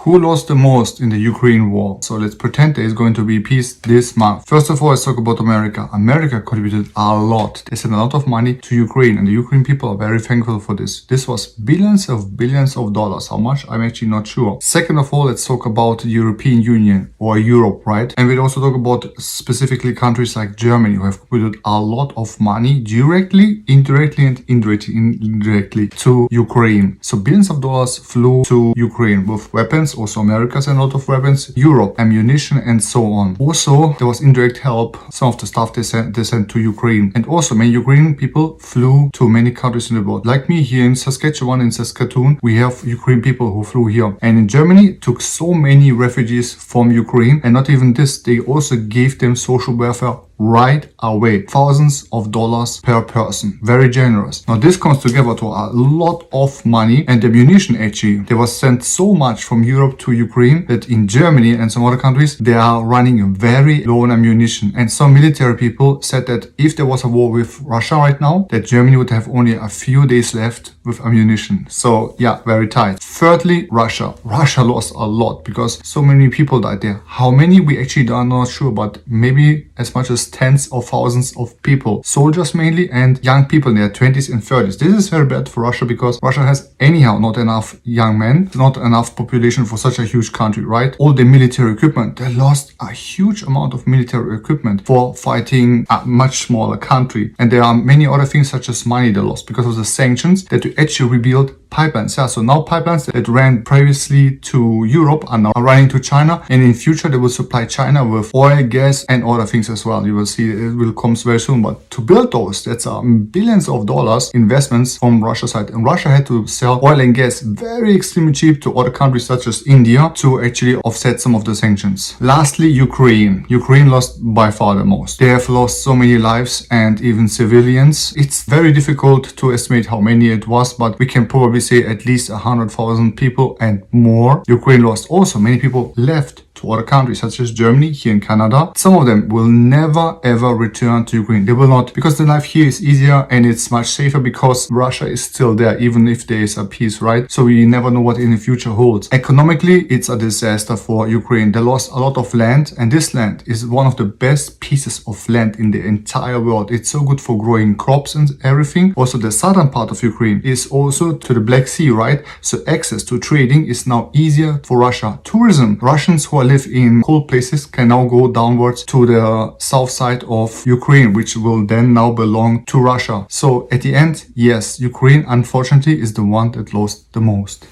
Who lost the most in the Ukraine war? So let's pretend there is going to be peace this month. First of all, let's talk about America. America contributed a lot. They sent a lot of money to Ukraine, and the Ukraine people are very thankful for this. This was billions of dollars. How much? I'm actually not sure. Second of all, let's talk about the European Union or Europe, right? And we'll also talk about specifically countries like Germany who have contributed a lot of money directly, indirectly, and indirectly to Ukraine. So billions of dollars flew to Ukraine with weapons. Also, America sent a lot of weapons, Europe, ammunition, and so on. Also, there was indirect help, some of the stuff they sent to Ukraine. And also, many Ukrainian people flew to many countries in the world. Like me here in Saskatchewan, in Saskatoon, we have Ukrainian people who flew here. And in Germany, took so many refugees from Ukraine. And not even this, they also gave them social welfare right away. Thousands of dollars per person. Very generous. Now this comes together to a lot of money, and ammunition actually. There was sent so much from Europe to Ukraine that in Germany and some other countries they are running very low on ammunition. And some military people said that if there was a war with Russia right now, that Germany would have only a few days left with ammunition. So yeah, very tight. Thirdly, Russia. Russia lost a lot because so many people died there. How many we actually are not sure, but maybe as much as tens of thousands of people, soldiers mainly, and young people in their 20s and 30s. This is very bad for Russia because Russia has anyhow not enough young men, not enough population for such a huge country, right? All the military equipment, they lost a huge amount of military equipment for fighting a much smaller country. And there are many other things such as money they lost because of the sanctions that to actually rebuild pipelines. Yeah, so now pipelines that ran previously to Europe are now running to China, and in future they will supply China with oil, gas, and other things as well. You will see it will come very soon. But to build those, that's billions of dollars investments from Russia's side, and Russia had to sell oil and gas very extremely cheap to other countries such as India to actually offset some of the sanctions. Lastly, Ukraine. Ukraine lost by far the most. They have lost so many lives and even civilians. It's very difficult to estimate how many it was, but we can probably say at least 100,000 people and more. Ukraine lost also. Many people left to other countries such as Germany, here in Canada. Some of them will never ever return to Ukraine. They will not, because the life here is easier and it's much safer because Russia is still there, even if there is a peace, right? So we never know what in the future holds. Economically, it's a disaster for Ukraine. They lost a lot of land, and this land is one of the best pieces of land in the entire world. It's so good for growing crops and everything. Also, the southern part of Ukraine is also to the Black Sea, right? So access to trading is now easier for Russia. Tourism, Russians who live in cold places can now go downwards to the south side of Ukraine, which will then now belong to Russia. So at the end, yes, Ukraine unfortunately is the one that lost the most.